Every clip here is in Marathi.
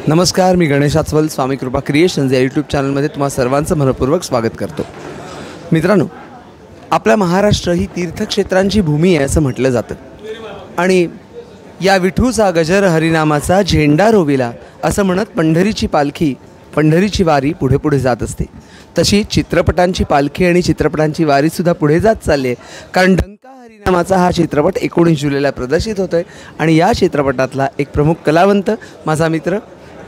नमस्कार, मी गणेश आचवल, स्वामी कृपा क्रिएशन्स या यूट्यूब चॅनलमध्ये तुम्हा सर्वांचं मनपूर्वक स्वागत करतो. मित्रांनो, आपला महाराष्ट्र ही तीर्थक्षेत्रांची भूमी आहे असं म्हटलं जातं आणि या विठूचा गजर हरिनामाचा झेंडा रोविला असं म्हणत पंढरीची वारी पुढे पुढे जात असते. तशी चित्रपटांची पालखी आणि चित्रपटांची वारीसुद्धा पुढे जात चालली आहे. कारण डंका हरिनामाचा हा चित्रपट 19 जुलैला प्रदर्शित होतो आहे आणि या चित्रपटातला एक प्रमुख कलावंत माझा मित्र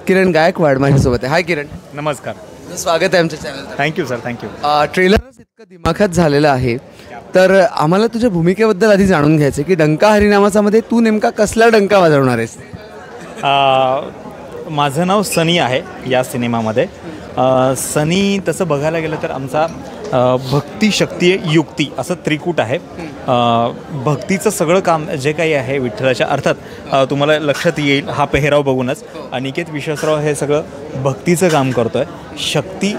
किरण गायकवाड माझ्यासोबत आहे. हाय किरण. नमस्कार, स्वागत आहे आमच्या चॅनलवर. Thank you sir, thank you. ट्रेलरच इतकं दिमाखात झालेलं आहे, तर आम्हाला तुझ्या भूमिकेबद्दल आधी जाणून घ्यायचं की डंका हरिनामाचामध्ये तू नेमका कसला डंका वाजवणार आहेस? माझं नाव सनी आहे या सिनेमामध्ये. सनी तसं बघायला गेलं तर आमचा भक्ती शक्ती युक्ती असं त्रिकूट आहे. भक्तीचं सगळं काम जे काही आहे विठ्ठलाच्या अर्थात तुम्हाला लक्षात येईल हा पेहराव बघूनच, अनिकेत विश्वासराव हे सगळं भक्तीचं काम करतो आहे. शक्ती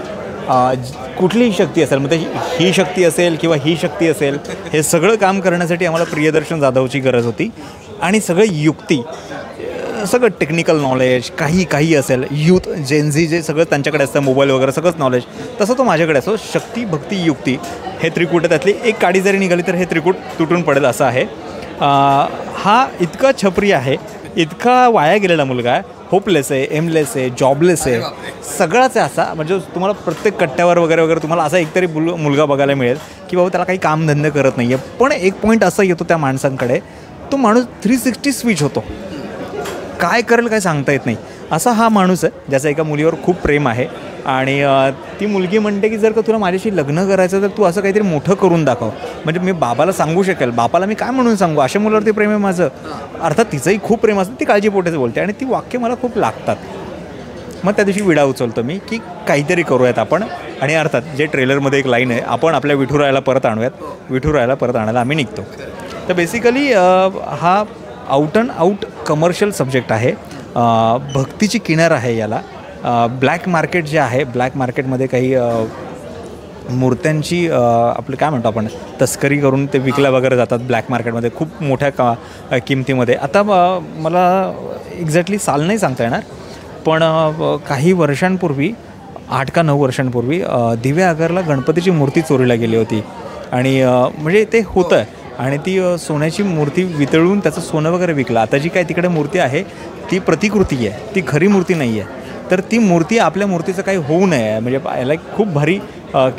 कुठलीही शक्ती असेल, मग ही शक्ती असेल किंवा ही शक्ती असेल, हे सगळं काम करण्यासाठी आम्हाला प्रियदर्शन जाधवची गरज होती. आणि सगळं युक्ती, सगळं टेक्निकल नॉलेज काही असेल, यूथ जेनझी जे सगळं त्यांच्याकडे असतं, मोबाईल वगैरे सगळंच नॉलेज, तसं तो माझ्याकडे असतो. शक्ती भक्ती युक्ती हे त्रिकूट, त्यातली एक काडी जरी निघाली तर हे त्रिकूट तुटून पडेल असं आहे. हा इतका छपरी आहे, इतका वाया गेलेला मुलगा आहे, होपलेस आहे, एमलेस आहे, जॉबलेस आहे, सगळाच आहे असा. म्हणजे तुम्हाला प्रत्येक कट्ट्यावर वगैरे तुम्हाला असा एकतरी मुलगा बघायला मिळेल की बाबा त्याला काही कामधंदे करत नाही आहे. पण एक पॉईंट असा येतो त्या माणसांकडे, तो माणूस 360 स्विच होतो, काय करेल काय सांगता येत नाही असा हा माणूस आहे, ज्याचं एका मुलीवर खूप प्रेम आहे. आणि ती मुलगी म्हणते की जर का तुला माझ्याशी लग्न करायचं तर तू असं काहीतरी मोठं करून दाखव, म्हणजे मी बाबाला सांगू शकेल. बापाला मी काय म्हणून सांगू, अशा मुलावरती प्रेम आहे माझं. अर्थात तिचंही खूप प्रेम असतं, ती काळजीपोटेच बोलते आणि ती वाक्य मला खूप लागतात. मग त्या दिवशी विडा उचलतो मी की काहीतरी करूयात आपण. आणि अर्थात जे ट्रेलरमध्ये एक लाईन आहे, आपण आपल्या विठुरायाला परत आणूयात, विठुरायाला परत आणायला आम्ही निघतो. तर बेसिकली हा out and out commercial subject आहे. भक्तीची किनार आहे याला. ब्लॅक मार्केट जे आहे, ब्लॅक मार्केटमध्ये काही मूर्त्यांची आपलं काय म्हणतो आपण, तस्करी करून ते विकल्या वगैरे जातात ब्लॅक मार्केटमध्ये खूप मोठ्या किमतीमध्ये. आता मला एक्झॅक्टली साल नाही सांगता येणार, पण काही वर्षांपूर्वी 8 का 9 वर्षांपूर्वी दिव्या आगारला गणपतीची मूर्ती चोरीला गेली होती. आणि म्हणजे ते होतं आहे आणि ती सोन्याची मूर्ती वितळून त्याचं सोनं वगैरे विकलं. आता जी काय तिकडे मूर्ती आहे ती प्रतिकृती आहे, ती खरी मूर्ती नाही आहे. तर ती मूर्ती आपल्या मूर्तीचं काही होऊ नये म्हणजे याला खूप भारी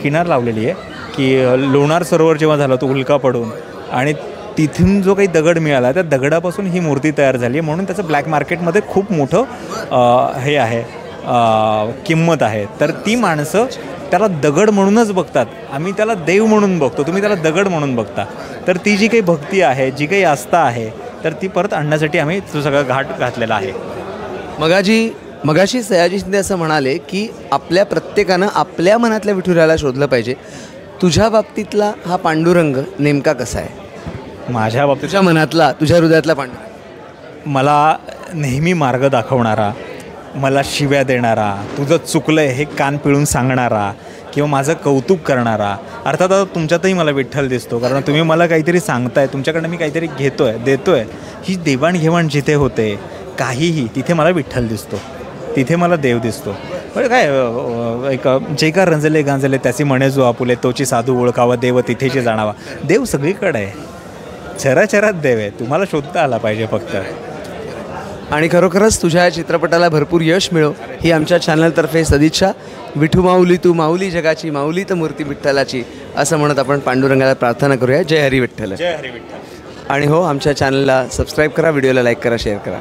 किनार लावलेली आहे की लोणार सरोवर जेव्हा झालं तो उल्का पडून आणि तिथून जो काही दगड मिळाला त्या दगडापासून ही मूर्ती तयार झाली आहे. म्हणून त्याचं ब्लॅक मार्केटमध्ये खूप मोठं हे आहे, किंमत आहे. तर ती माणसं त्याला दगड म्हणूनच बघतात, आम्ही त्याला देव म्हणून बघतो, तुम्ही त्याला दगड म्हणून बघता. तर ती जी काही भक्ती आहे, जी काही आस्था आहे, तर ती परत आणण्यासाठी आम्ही तो सगळा घाट घातलेला आहे. मगाशी सयाजी शिंदे असं म्हणाले की आपल्या प्रत्येकानं आपल्या मनातल्या विठुरायाला शोधलं पाहिजे. तुझ्या बाबतीतला हा पांडुरंग नेमका कसा आहे? माझ्या बाबतीत तुझ्या मनातला, तुझ्या हृदयातला पांडुरंग मला नेहमी मार्ग दाखवणारा, मला शिव्या देणारा, तुझं चुकलं आहे हे कान पिळून सांगणारा किंवा माझं कौतुक करणारा. अर्थात आता तुमच्यातही मला विठ्ठल दिसतो, कारण तुम्ही मला काहीतरी सांगताय, तुमच्याकडनं मी काहीतरी देतोय. ही देवाणघेवाण जिथे होते काहीही, तिथे मला विठ्ठल दिसतो, तिथे मला देव दिसतो. म्हणजे काय एक जे का रंजले गांजले त्याची म्हणे जो आपुले, तोची साधू ओळखावा, देव तिथेची जाणावा. देव सगळीकडे आहे, चराचरात देव आहे, तुम्हाला शोधता आला पाहिजे फक्त. आणि खरोखरच तुझ्या या चित्रपटाला भरपूर यश मिळो ही आमच्या चॅनलतर्फे सदिच्छा. विठू माऊली तू माऊली जगाची, माऊली तर मूर्ती विठ्ठलाची असं म्हणत आपण पांडुरंगाला प्रार्थना करूया. जय हरी विठ्ठल. जय हरी विठ्ठल. आणि हो, आमच्या चॅनलला सबस्क्राईब करा, व्हिडिओला लाईक करा, शेअर करा.